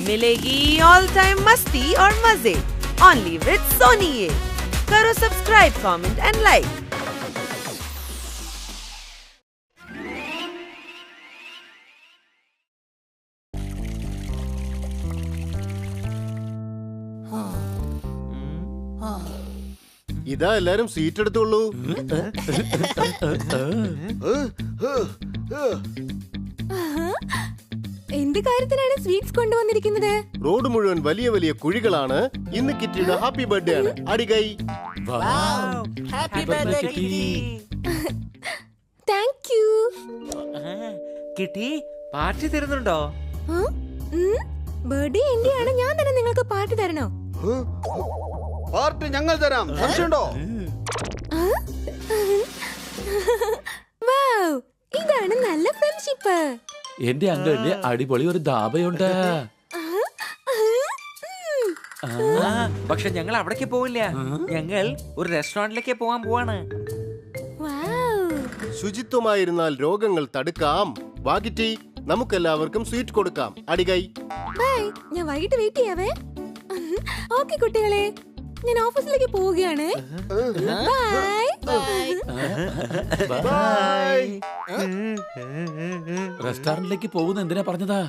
मिलेगी all time मस्ती और मजे ओनली विद सोनी ये। करो सब्सक्राइब, कमेंट एंड लाइक। ഇതാ എല്ലാരും സീറ്റ് എടുത്തോളൂ. എന്ത് കാര്യത്തിനാണ് സ്വീറ്റ്സ് കൊണ്ടുവന്നിരിക്കുന്നത്? റോഡ് മുഴുവൻ വലിയ വലിയ കുഴികളാണ്. ഇന്ന് കിറ്റിയുടെ ഹാപ്പി ബർത്ത്ഡേ ആണ്. അടികൈ. Thank you. കിട്ടി പാർട്ടി തരുന്നുണ്ടോ? ബർത്ത്ഡേ എന്റെ ആണ്, ഞാൻ തന്നെ നിങ്ങൾക്ക് പാർട്ടി തരണോ? പാർട്ടി ഞങ്ങൾ തരാം, സംശയമുണ്ടോ? വൗ, ഇതാണ് നല്ല ഫ്രണ്ട്ഷിപ്പ്. എന്റെ അങ്കിളിന് അടിപൊളി ഒരു ധാബയുണ്ട്. പക്ഷെ ഞങ്ങൾ അവിടേക്ക് പോവില്ല. ഞങ്ങൾ ഒരു റെസ്റ്റോറന്റിലേക്ക് പോവാൻ പോവാണ്. ശുചിത്വമായിരുന്നാൽ രോഗങ്ങൾ തടുക്കാം. വാഗിറ്റി, നമുക്കെല്ലാവർക്കും സ്വീറ്റ് കൊടുക്കാം. അടികൈ. ബൈ, ഞാൻ വൈകിട്ട് വെയിറ്റ് ചെയ്യാവേ. ഓക്കെ കുട്ടികളെ, ഞാൻ ഓഫീസിലേക്ക് പോവുകയാണ്. ബൈ. റെസ്റ്റോറന്റിലേക്ക് പോകുന്ന എന്തിനാ പറഞ്ഞതാ?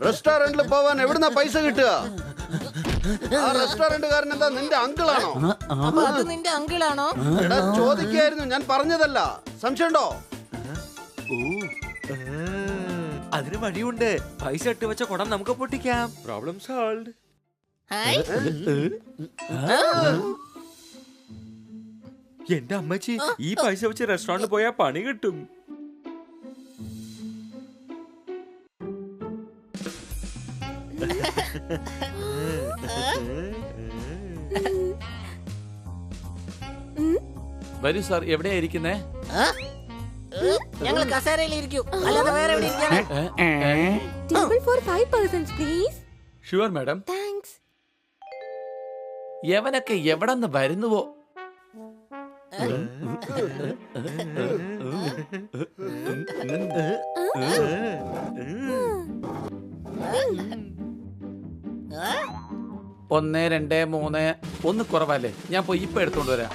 റെസ്റ്റോറന്റിൽ പോവാൻ എവിടുന്നാ പൈസ കിട്ടുക? ആ റെസ്റ്റോറന്റുകാരൻ എന്താ നിന്റെ അങ്കിളാണോ? അത് നിന്റെ അങ്കിളാണോ? എടാ, ചോദിക്കായിരുന്നു, ഞാൻ പറഞ്ഞതല്ല. സംശയമുണ്ടോ? അതിന് വഴിയുണ്ട്. പൈസ ഇട്ട് വെച്ച കുടം നമുക്ക് പൊട്ടിക്കാം. Problem solved. എന്റെ അമ്മച്ചി, ഈ പൈസ വെച്ച് റെസ്റ്റോറന്റിൽ പോയാ പണി കിട്ടും. വരൂ സാർ, എവിടെയാ ഇരിക്കുന്നേ? ഞങ്ങൾ കസേരയിൽ ഇരിക്കും, അല്ലാതെ വേറെ എവിടെ ഇരിക്കാനാ? Table for 5 persons please. Sure madam. Thanks. എവനൊക്കെ എവിടെന്ന് വരുന്നുവോ? ഒന്ന്, രണ്ട്, മൂന്ന്. ഒന്ന് കുറവല്ലേ? ഞാൻ പോയി ഇപ്പൊ എടുത്തോണ്ട് വരാം.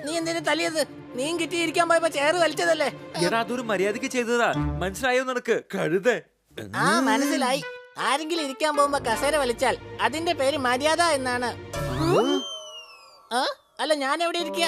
നീ എന്തിനു തല്ലിയത്? നീ കിട്ടിയിരിക്കാൻ പോയപ്പോ ചേറ് വലിച്ചതല്ലേ? എടാ, അതൊരു മര്യാദക്ക് ചെയ്തതാ. മനസ്സിലായോ നിനക്ക്? കഴുത. ആ, മനസ്സിലായി. ആരെങ്കിലും ഇരിക്കാൻ പോകുമ്പോ കസേര വലിച്ചാൽ അതിന്റെ പേര് മര്യാദ എന്നാണ്. അല്ല, ഞാൻ എവിടെ ഇരിക്കുക?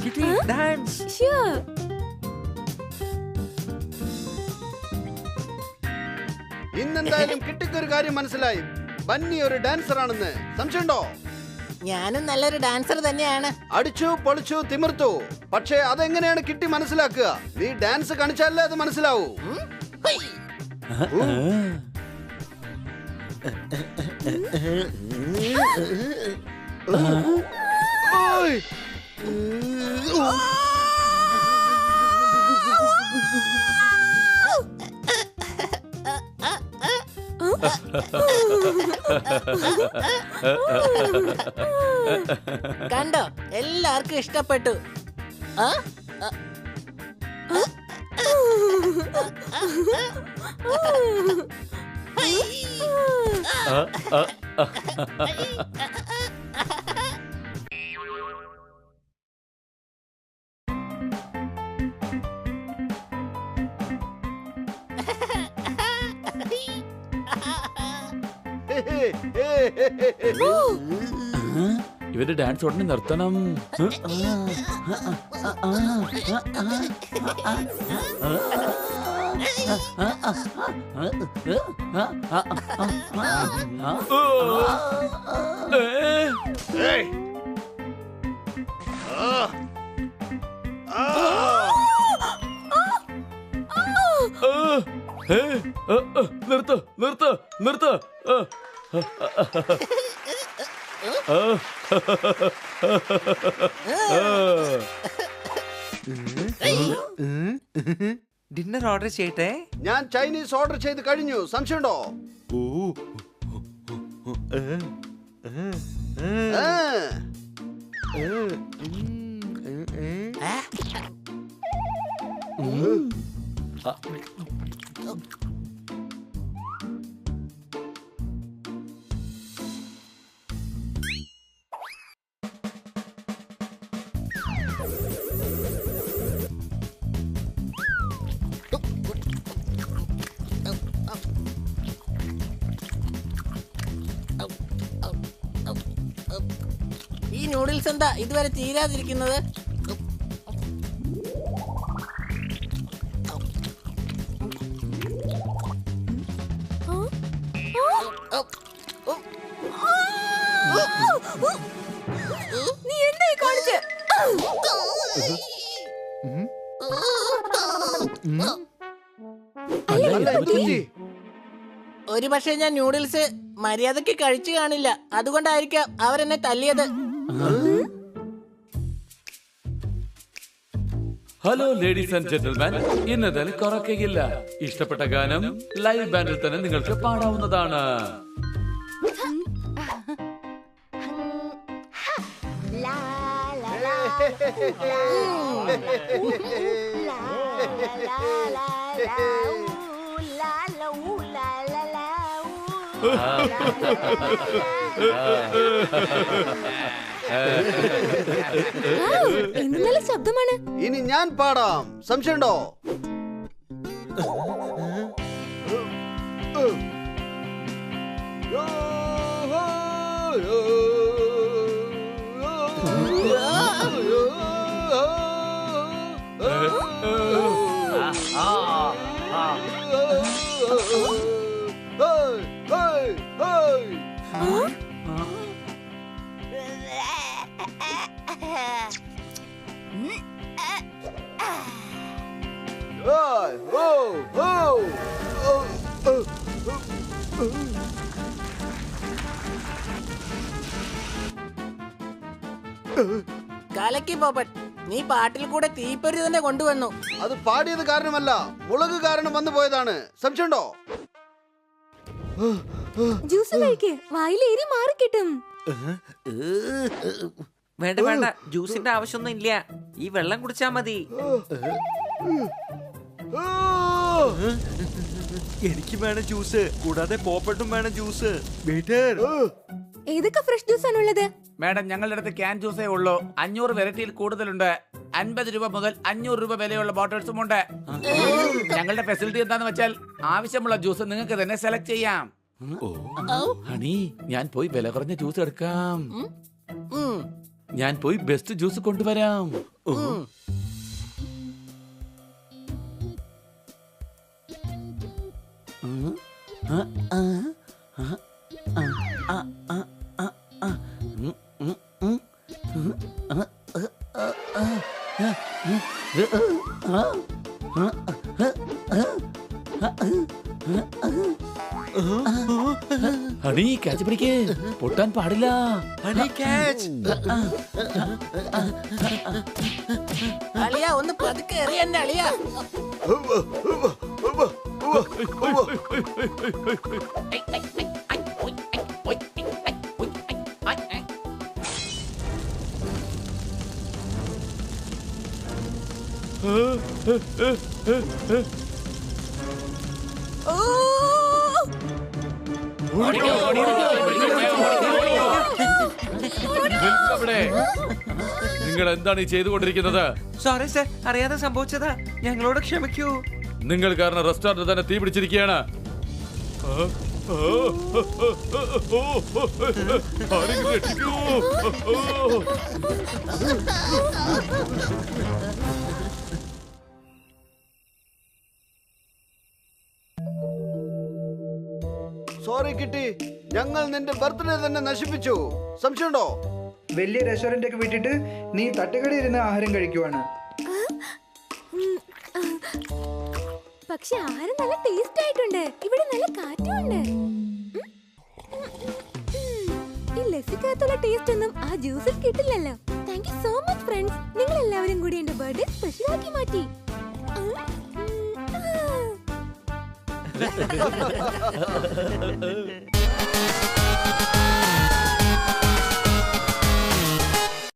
കിട്ടി, ഡാൻസ്. ഷ്യൂർ. ഇന്നെന്തായാലും കിട്ടിക്കൊരു കാര്യം മനസ്സിലായി. ബന്നി ഒരു ഡാൻസർ ആണെന്ന്. സംശയമുണ്ടോ? ഞാനും നല്ലൊരു ഡാൻസർ തന്നെയാണ്. അടിച്ചു പൊളിച്ചു തിമിർത്തു. പക്ഷേ അതെങ്ങനെയാണ് കിട്ടി മനസ്സിലാക്കുക? നീ ഡാൻസ് കാണിച്ചാലേ അത് മനസ്സിലാവൂ. കണ്ടോ, എല്ലാവർക്കും ഇഷ്ടപ്പെട്ടു. ഇവരുടെ ഡാൻസ് ഉടനെ നിർത്തണം. നിർത്ത് നിർത്ത് നിർത്ത്. ഡിന്നർ ഓർഡർ ചെയ്യട്ടെ. ഞാൻ ചൈനീസ് ഓർഡർ ചെയ്ത് കഴിഞ്ഞു. സംശയമുണ്ടോ? ഈ നൂഡിൽസ് എന്താ ഇതുവരെ തീരാതിരിക്കുന്നത്? നീ എന്തായി കാണിച്ചേ? ഒരു പക്ഷേ ഞാൻ നൂഡിൽസ് മര്യാദക്ക് കഴിച്ചു കാണില്ല. അതുകൊണ്ടായിരിക്കാം അവരെന്നെ തല്ലിയത്. ഹലോ ലേഡീസ് ആൻഡ് ജെന്റിൽമാൻ, ഇന്നതിൽ കുറയ്ക്കയില്ല. ഇഷ്ടപ്പെട്ട ഗാനം ലൈവ് ബാൻഡിൽ തന്നെ നിങ്ങൾക്ക് പാടാവുന്നതാണ്. എന്ത് നല്ല ശബ്ദമാണ്. ഇനി ഞാൻ പാടാം. സംശയമുണ്ടോ? കലക്കി പോപ്പട്ട്, നീ പാട്ടിൽ കൂടെ തീപ്പൊരി തന്നെ കൊണ്ടുവന്നു. അത് പാടിയത് കാരണമല്ല, മുളക് കാരണം വന്നു പോയതാണ്. സംശയമുണ്ടോ? ജ്യൂസ് കഴിക്ക്, വായിൽ എരി മാറി കിട്ടും. വേണ്ട വേണ്ട, ജ്യൂസിന്റെ ആവശ്യമൊന്നും ഇല്ല. ഈ വെള്ളം കുടിച്ചാ മതി. എനിക്ക് വേണം ജ്യൂസ്. കൂടാതെ പോപ്പട്ടും വേണം ജ്യൂസ്. ഏതൊക്കെ ഫ്രഷ് ജ്യൂസ് ആണുള്ളത്? മാഡം, ഞങ്ങളുടെ അടുത്ത് ക്യാൻ ജ്യൂസേ ഉള്ളൂ. 500 വെറൈറ്റിയിൽ കൂടുതലുണ്ട്. 50 രൂപ മുതൽ 500 രൂപ വിലയുള്ള ബോട്ടിൽസും ഉണ്ട്. ഞങ്ങളുടെ ഫെസിലിറ്റി എന്താന്ന് വെച്ചാൽ ആവശ്യമുള്ള ജ്യൂസ് നിങ്ങൾക്ക് തന്നെ സെലക്ട് ചെയ്യാം. ഹണി, ഞാൻ പോയി വില കുറഞ്ഞ ജ്യൂസ് എടുക്കാം. ഞാൻ പോയി ബെസ്റ്റ് ജ്യൂസ് കൊണ്ടുവരാം. ഹണി, കാച്ച് പിടിക്കേ, പൊട്ടാൻ പാടില്ല. Honey catch. അളിയ, ഒന്ന് പതുക്കെ എറിയണ്ട അളിയ. നിങ്ങൾ എന്താണ് ഈ ചെയ്തുകൊണ്ടിരിക്കുന്നത്? സോറി സർ, അറിയാതെ സംഭവിച്ചതാ. ഞങ്ങളോട് ക്ഷമിക്കൂ. നിങ്ങൾ കാരണം റെസ്റ്റോറന്റ് തന്നെ തീ പിടിച്ചിരിക്കുകയാണ്. ആരെങ്കിലും രക്ഷിക്കൂ. സോറി കിട്ടി, ഞങ്ങൾ നിന്റെ ബർത്ത്ഡേ തന്നെ നശിപ്പിച്ചു. സംശയമുണ്ടോ? വലിയ റെസ്റ്റോറന്റ് ഒക്കെ വിട്ടിട്ട് നീ തട്ടുകടയിൽ ഇരുന്ന് ആഹാരം കഴിക്കുവാണ്. പക്ഷെ ആഹാരം നല്ല ടേസ്റ്റ് ആയിട്ടുണ്ട്. ഇവിടെ നല്ല കാറ്റുണ്ട്. ഈ ലസ്സിക്കകത്തുള്ള ടേസ്റ്റ് ഒന്നും ആ ജ്യൂസിൽ കിട്ടില്ലല്ലോ. Thank you so much friends. നിങ്ങൾ എല്ലാവരും കൂടി എന്റെ ബർത്ത്ഡേ സ്പെഷ്യൽ ആക്കി മാറ്റി.